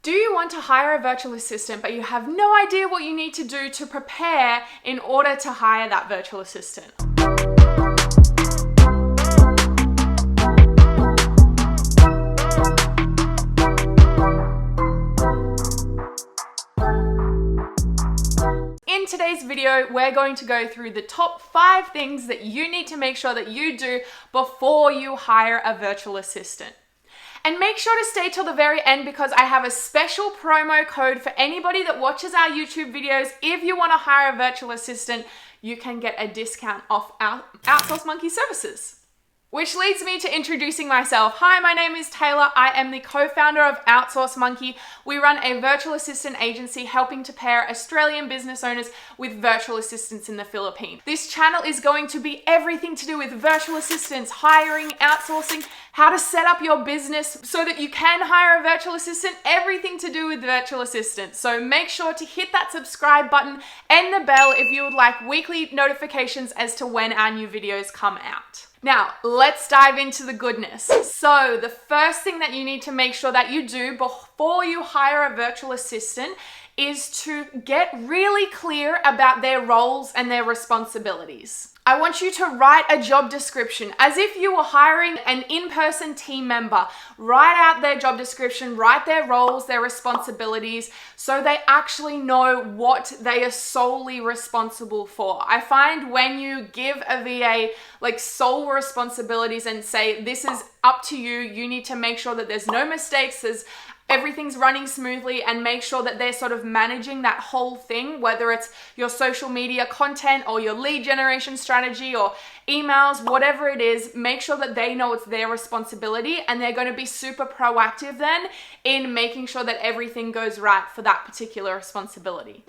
Do you want to hire a virtual assistant, but you have no idea what you need to do to prepare in order to hire that virtual assistant? In today's video, we're going to go through the top 5 things that you need to make sure that you do before you hire a virtual assistant. And make sure to stay till the very end because I have a special promo code for anybody that watches our YouTube videos. If you want to hire a virtual assistant, you can get a discount off our Outsource Monkey services. Which leads me to introducing myself. Hi, my name is Taylor. I am the co-founder of Outsource Monkey. We run a virtual assistant agency helping to pair Australian business owners with virtual assistants in the Philippines. This channel is going to be everything to do with virtual assistants, hiring, outsourcing, how to set up your business so that you can hire a virtual assistant, everything to do with virtual assistants. So make sure to hit that subscribe button and the bell if you would like weekly notifications as to when our new videos come out. Now, let's dive into the goodness. So the first thing that you need to make sure that you do before you hire a virtual assistant is to get really clear about their roles and their responsibilities. I want you to write a job description as if you were hiring an in-person team member. Write out their job description, write their roles, their responsibilities, so they actually know what they are solely responsible for. I find when you give a VA like sole responsibilities and say, this is up to you, you need to make sure that there's no mistakes, everything's running smoothly, and make sure that they're sort of managing that whole thing, whether it's your social media content or your lead generation strategy or emails, whatever it is, make sure that they know it's their responsibility and they're going to be super proactive then in making sure that everything goes right for that particular responsibility.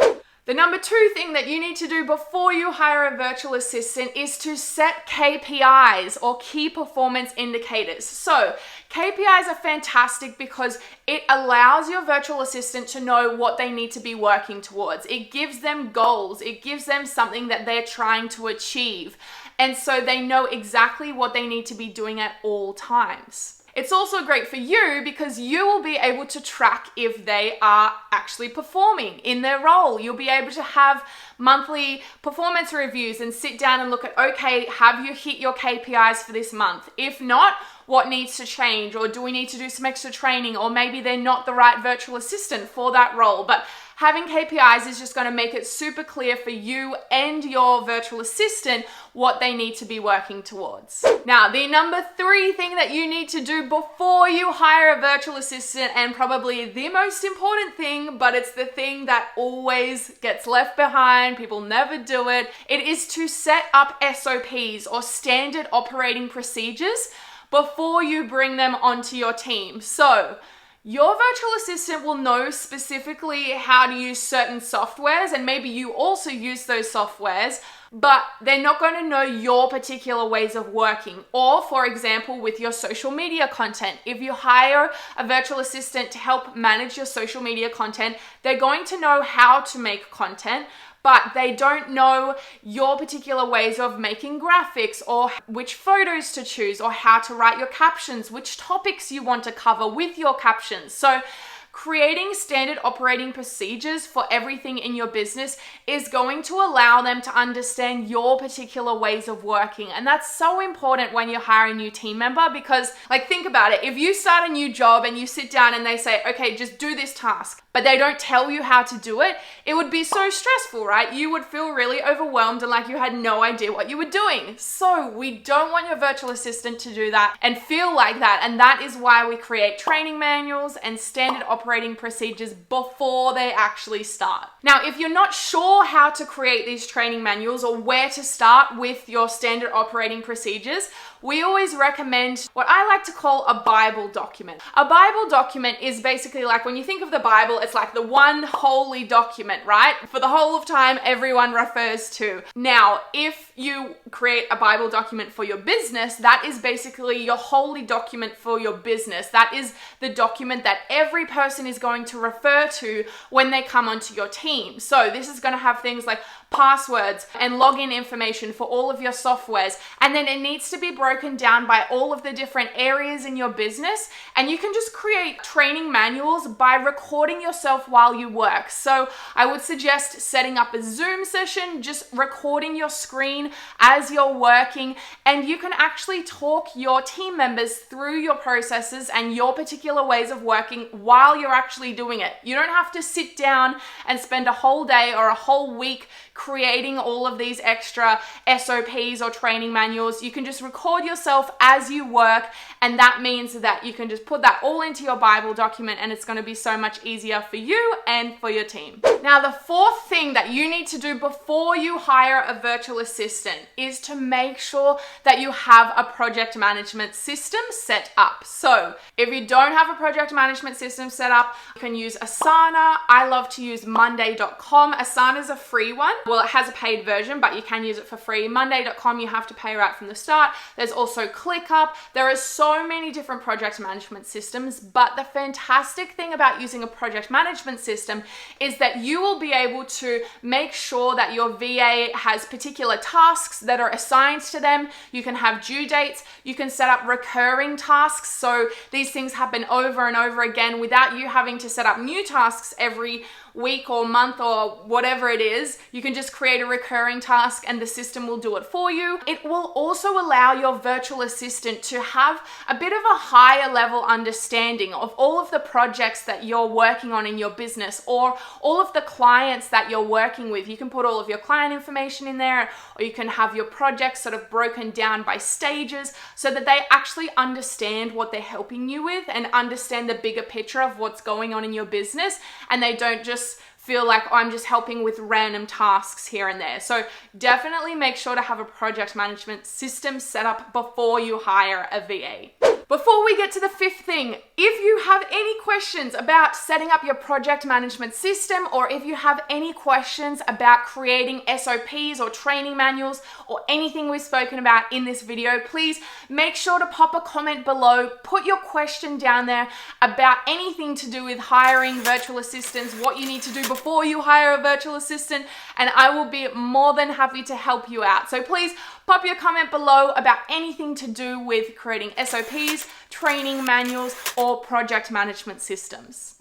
The number 2 thing that you need to do before you hire a virtual assistant is to set KPIs or key performance indicators. So KPIs are fantastic because it allows your virtual assistant to know what they need to be working towards. It gives them goals. It gives them something that they're trying to achieve. And so they know exactly what they need to be doing at all times. It's also great for you because you will be able to track if they are actually performing in their role. You'll be able to have monthly performance reviews and sit down and look at, okay, have you hit your KPIs for this month? If not, what needs to change? Or do we need to do some extra training? Or maybe they're not the right virtual assistant for that role. But having KPIs is just going to make it super clear for you and your virtual assistant what they need to be working towards. Now, the number 3 thing that you need to do before you hire a virtual assistant, and probably the most important thing, but it's the thing that always gets left behind, people never do it, it is to set up SOPs or standard operating procedures before you bring them onto your team. So your virtual assistant will know specifically how to use certain softwares, and maybe you also use those softwares, but they're not going to know your particular ways of working. Or, for example, with your social media content, if you hire a virtual assistant to help manage your social media content, they're going to know how to make content, but they don't know your particular ways of making graphics or which photos to choose or how to write your captions, which topics you want to cover with your captions. So creating standard operating procedures for everything in your business is going to allow them to understand your particular ways of working. And that's so important when you hire a new team member because, like, think about it. If you start a new job and you sit down and they say, okay, just do this task, but they don't tell you how to do it, it would be so stressful, right? You would feel really overwhelmed and like you had no idea what you were doing. So we don't want your virtual assistant to do that and feel like that. And that is why we create training manuals and standard operating procedures before they actually start. Now, if you're not sure how to create these training manuals or where to start with your standard operating procedures, we always recommend what I like to call a Bible document. A Bible document is basically like, when you think of the Bible, it's like the one holy document, right? For the whole of time, everyone refers to. Now, if you create a Bible document for your business, that is basically your holy document for your business. That is the document that every person is going to refer to when they come onto your team. So this is going to have things like passwords and login information for all of your softwares. And then it needs to be broken down by all of the different areas in your business. And you can just create training manuals by recording yourself while you work. So I would suggest setting up a Zoom session, just recording your screen as you're working, and you can actually talk your team members through your processes and your particular ways of working while you're actually doing it. You don't have to sit down and spend a whole day or a whole week creating all of these extra SOPs or training manuals. You can just record yourself as you work, and that means that you can just put that all into your Bible document, and it's going to be so much easier for you and for your team. Now, the fourth thing that you need to do before you hire a virtual assistant is to make sure that you have a project management system set up. So if you don't have a project management system set up, you can use Asana. I love to use Monday.com. Asana is a free one. Well, it has a paid version, but you can use it for free. Monday.com, you have to pay right from the start. There's also ClickUp. There are so many different project management systems, but the fantastic thing about using a project management system is that you will be able to make sure that your VA has particular tasks that are assigned to them. You can have due dates. You can set up recurring tasks, so these things happen over and over again without you having to set up new tasks every week or month or whatever it is. You can just create a recurring task and the system will do it for you. It will also allow your virtual assistant to have a bit of a higher level understanding of all of the projects that you're working on in your business or all of the clients that you're working with. You can put all of your client information in there, or you can have your projects sort of broken down by stages so that they actually understand what they're helping you with and understand the bigger picture of what's going on in your business, and they don't just feel like, oh, I'm just helping with random tasks here and there. So definitely make sure to have a project management system set up before you hire a VA. Before we get to the fifth thing, if you have any questions about setting up your project management system, or if you have any questions about creating SOPs or training manuals or anything we've spoken about in this video, please make sure to pop a comment below, put your question down there about anything to do with hiring virtual assistants, what you need to do before you hire a virtual assistant, and I will be more than happy to help you out. So please pop your comment below about anything to do with creating SOPs, training manuals, or project management systems.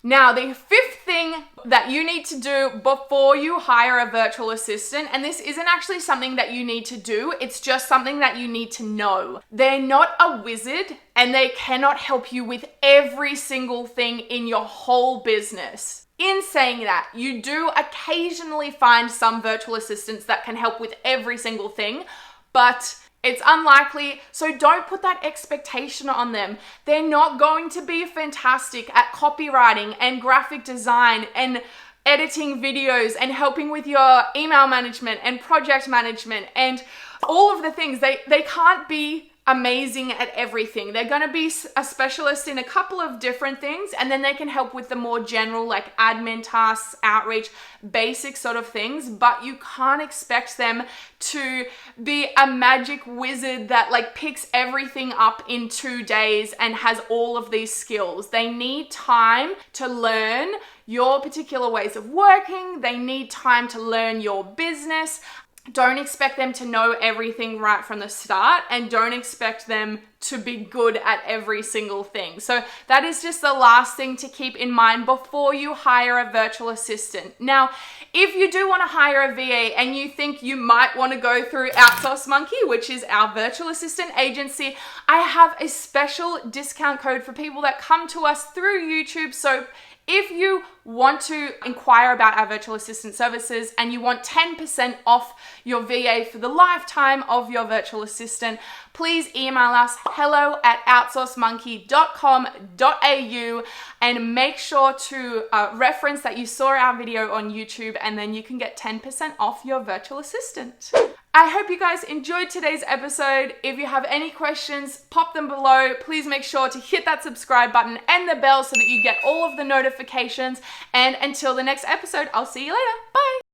Now, the fifth thing that you need to do before you hire a virtual assistant, and this isn't actually something that you need to do, it's just something that you need to know. They're not a wizard, and they cannot help you with every single thing in your whole business. In saying that, you do occasionally find some virtual assistants that can help with every single thing, but it's unlikely, so don't put that expectation on them. They're not going to be fantastic at copywriting and graphic design and editing videos and helping with your email management and project management and all of the things. They can't be amazing at everything. They're going to be a specialist in a couple of different things, and then they can help with the more general, like admin tasks, outreach, basic sort of things, but you can't expect them to be a magic wizard that like picks everything up in 2 days and has all of these skills. They need time to learn your particular ways of working. They need time to learn your business. Don't expect them to know everything right from the start, and don't expect them to be good at every single thing. So that is just the last thing to keep in mind before you hire a virtual assistant. Now, if you do want to hire a VA and you think you might want to go through Outsource Monkey, which is our virtual assistant agency, I have a special discount code for people that come to us through YouTube. So if you want to inquire about our virtual assistant services and you want 10% off your VA for the lifetime of your virtual assistant, please email us hello@outsourcemonkey.com.au and make sure to reference that you saw our video on YouTube, and then you can get 10% off your virtual assistant. I hope you guys enjoyed today's episode. If you have any questions, pop them below. Please make sure to hit that subscribe button and the bell so that you get all of the notifications. And until the next episode, I'll see you later. Bye.